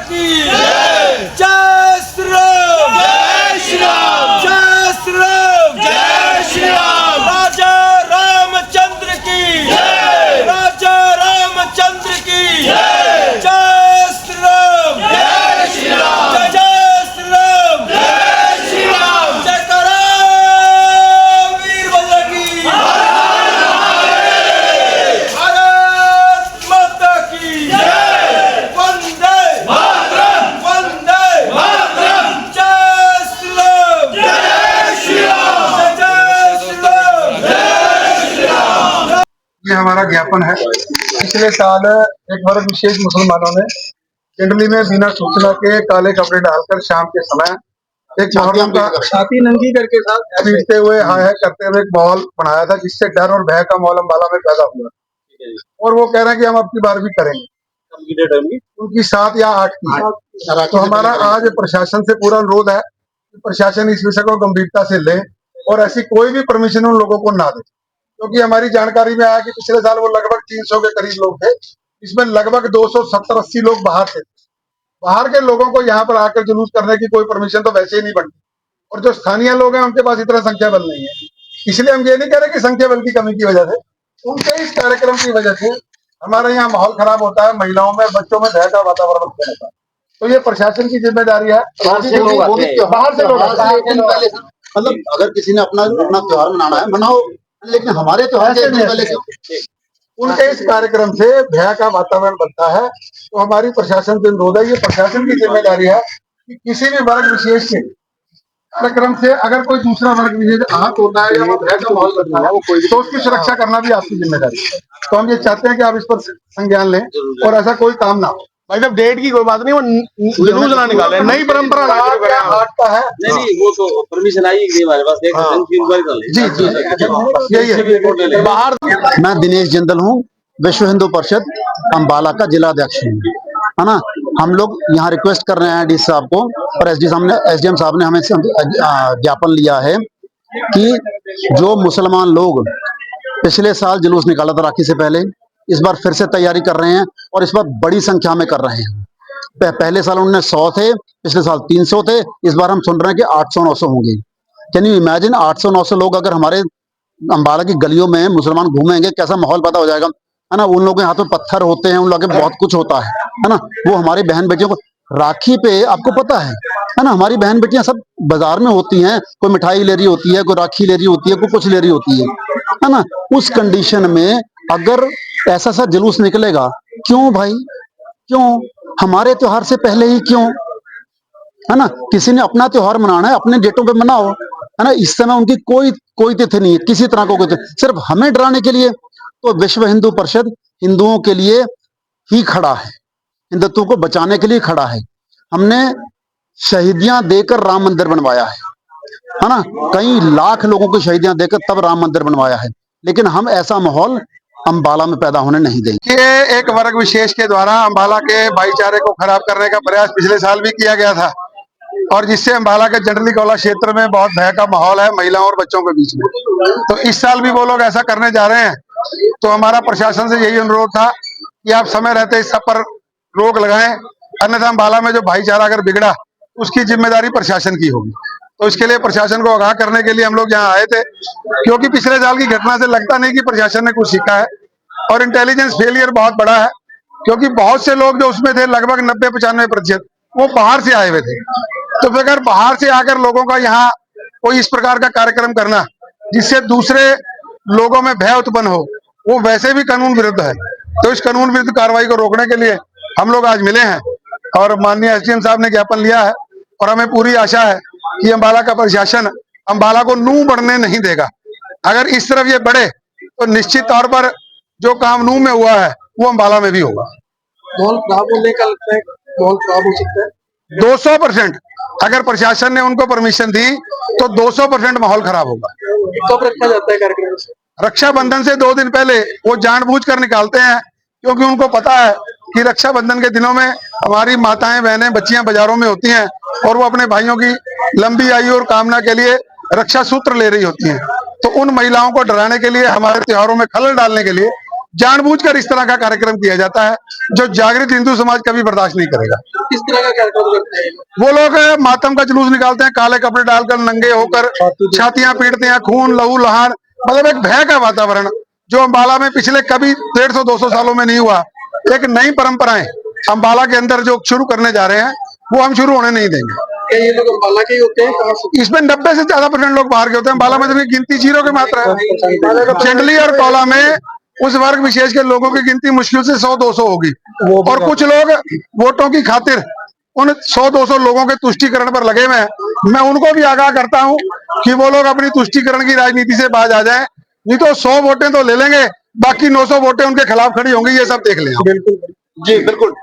की जय श्री राम, जय श्री राम, जय श्री राम, जय श्री राम। राजा रामचंद्र की जय, राजा रामचंद्र की जय, जय श्री राम, जय श्री राम, जय श्री राम, जय श्री राम। जय करम वीरभद्र की भारत माता की जय, वंदे मातरम, वंदे मातरम। जय श्री राम, जय श्री राम, जय श्री राम, जय श्री राम। ये हमारा ज्ञापन है। पिछले साल एक वर्ग विशेष मुसलमानों ने चंडली में बिना सूचना के काले कपड़े डालकर शाम के समय एक मुहर्रम का छाती नंगी करके साथ पीटते हुए हाय हाय करते हुए एक माहौल बनाया था, जिससे डर और भय का माहौल अम्बाला में पैदा हुआ। और वो कह रहे हैं कि हम अब की बार भी करेंगे। उनकी 7 या 8 की है। तो हमारा आज प्रशासन से पूरा अनुरोध है कि प्रशासन इस विषय को गंभीरता से ले और ऐसी कोई भी परमिशन उन लोगों को ना दे, क्योंकि हमारी जानकारी में आया कि पिछले साल वो लगभग 300 के करीब लोग थे, इसमें लगभग 270-80 लोग बाहर थे। बाहर के लोगों को यहाँ पर आकर जुलूस करने की कोई परमिशन तो वैसे ही नहीं बनती, और जो स्थानीय लोग हैं उनके पास इतना संख्या बल नहीं है। इसलिए हम ये नहीं कह रहे कि संख्या बल की कमी की वजह से, उनके इस कार्यक्रम की वजह से हमारे यहाँ माहौल खराब होता है, महिलाओं में, बच्चों में भय का वातावरण उत्पन्न होता है। तो ये प्रशासन की जिम्मेदारी है। बाहर से लोग आते हैं। मतलब अगर किसी ने अपना त्योहार मनाना है मनाओ, लेकिन हमारे त्योहार के दिन पहले से उनके इस कार्यक्रम से भय का वातावरण बनता है। तो हमारी प्रशासन से अनुरोध है, ये प्रशासन की जिम्मेदारी है कि किसी भी वर्ग विशेष के कार्यक्रम से अगर कोई दूसरा वर्ग विशेष आहत होता है या वो भय का माहौल बनता है तो उसकी सुरक्षा करना भी आपकी जिम्मेदारी है। तो हम ये चाहते हैं कि आप इस पर संज्ञान लें और ऐसा कोई काम ना हो। भाई साहब डेट की कोई बात नहीं, वो जुलूस ना निकाले, नई परंपरा आठ का है। नहीं वो तो परमिशन आई है हमारे पास, एक इंक्वायरी कर ले। जी यही है। बाहर। मैं दिनेश जिंदल हूँ, विश्व हिंदू परिषद अम्बाला का जिला अध्यक्ष हूँ, है ना। हम लोग यहाँ रिक्वेस्ट कर रहे हैं डी साहब को, और एसडीएम साहब ने हमें ज्ञापन लिया है कि जो मुसलमान लोग पिछले साल जुलूस निकाला था राखी से पहले, इस बार फिर से तैयारी कर रहे हैं और इस बार बड़ी संख्या में कर रहे हैं। पहले साल उन्होंने 100 थे, पिछले साल 300 थे, इस बार हम सुन रहे हैं कि 800-900 होंगे। कैन यू इमेजिन 800-900 लोग अगर हमारे अम्बाला की गलियों में मुसलमान घूमेंगे, कैसा माहौल पैदा हो जाएगा, है ना। उन लोगों के हाथ में पत्थर होते हैं, उन लोगों के बहुत कुछ होता है ना। वो हमारी बहन बेटियों को राखी पे, आपको पता है ना, हमारी बहन बेटियां सब बाजार में होती हैं, कोई मिठाई ले रही होती है, कोई राखी ले रही होती है, कोई कुछ ले रही होती है ना। उस कंडीशन में अगर ऐसा सा जुलूस निकलेगा, क्यों भाई, क्यों? हमारे त्योहार से पहले ही क्यों, है ना। किसी ने अपना त्योहार मनाना है, अपने डेटों पे मनाओ, है ना। इस समय उनकी कोई तिथि नहीं है, किसी तरह को कोई, सिर्फ हमें डराने के लिए। तो विश्व हिंदू परिषद हिंदुओं के लिए ही खड़ा है, हिंदुत्व को बचाने के लिए खड़ा है। हमने शहीदियां देकर राम मंदिर बनवाया है ना। कई लाख लोगों की शहीदियां देकर तब राम मंदिर बनवाया है, लेकिन हम ऐसा माहौल अम्बाला में पैदा होने नहीं देंगे। ये एक वर्ग विशेष के द्वारा अम्बाला के भाईचारे को खराब करने का प्रयास पिछले साल भी किया गया था, और जिससे अम्बाला के जंडली कौला क्षेत्र में बहुत भय का माहौल है महिलाओं और बच्चों के बीच में। तो इस साल भी वो लोग ऐसा करने जा रहे हैं। तो हमारा प्रशासन से यही अनुरोध था कि आप समय रहते इस सब पर रोक लगाएं, अन्यथा अम्बाला में जो भाईचारा अगर बिगड़ा उसकी जिम्मेदारी प्रशासन की होगी। तो इसके लिए प्रशासन को आगाह करने के लिए हम लोग यहाँ आए थे, क्योंकि पिछले साल की घटना से लगता नहीं कि प्रशासन ने कुछ सीखा है, और इंटेलिजेंस फेलियर बहुत बड़ा है, क्योंकि बहुत से लोग जो उसमें थे, लगभग 90-95% वो बाहर से आए हुए थे। तो फिर अगर बाहर से आकर लोगों का यहाँ कोई इस प्रकार का कार्यक्रम करना जिससे दूसरे लोगों में भय उत्पन्न हो, वो वैसे भी कानून विरुद्ध है। तो इस कानून विरुद्ध कार्रवाई को रोकने के लिए हम लोग आज मिले हैं, और माननीय एसडीएम साहब ने ज्ञापन लिया है, और हमें पूरी आशा है कि अम्बाला का प्रशासन अम्बाला को नूं बढ़ने नहीं देगा। अगर इस तरफ ये बढ़े तो निश्चित तौर पर जो काम नूं में हुआ है वो अम्बाला में भी होगा। माहौल खराब होने का लगता है, माहौल खराब हो सकता है 200%। अगर प्रशासन ने उनको परमिशन दी तो 200% माहौल खराब होगा। कब रखा जाता है कार्यक्रम से? रक्षाबंधन से 2 दिन पहले वो जानबूझकर निकालते हैं, क्योंकि उनको पता है कि रक्षाबंधन के दिनों में हमारी माताएं, बहनें, बच्चियां बाजारों में होती हैं, और वो अपने भाइयों की लंबी आयु और कामना के लिए रक्षा सूत्र ले रही होती हैं। तो उन महिलाओं को डराने के लिए, हमारे त्योहारों में खलल डालने के लिए जानबूझकर इस तरह का कार्यक्रम किया जाता है जो जागृत हिंदू समाज कभी बर्दाश्त नहीं करेगा। किस तरह का कार्यक्रम करते हैं? वो लोग मातम का जुलूस निकालते हैं, काले कपड़े डालकर नंगे होकर छातियां पीटते हैं, खून लहू लहान, मतलब एक भय का वातावरण जो अम्बाला में पिछले कभी 150-200 सालों में नहीं हुआ। एक नई परंपराएं अम्बाला के अंदर जो शुरू करने जा रहे हैं वो हम शुरू होने नहीं देंगे। क्या ये लोग अम्बाला के ही होते हैं? कहाँ से? इसमें 90 से ज्यादा% लोग बाहर के होते हैं। अम्बाला में तो गिनती 0 की मात्रा है। चंडली और कौला में उस वर्ग विशेष के लोगों की गिनती मुश्किल से 100-200 होगी और कुछ लोग वोटों की खातिर उन 100-200 लोगों के तुष्टीकरण पर लगे हुए हैं। मैं उनको भी आगाह करता हूं कि वो लोग अपनी तुष्टीकरण की राजनीति से बाज आ जाएं, नहीं तो 100 वोटें तो ले लेंगे, बाकी 900 वोटें उनके खिलाफ खड़ी होंगी। ये सब देख लें। बिल्कुल जी बिल्कुल।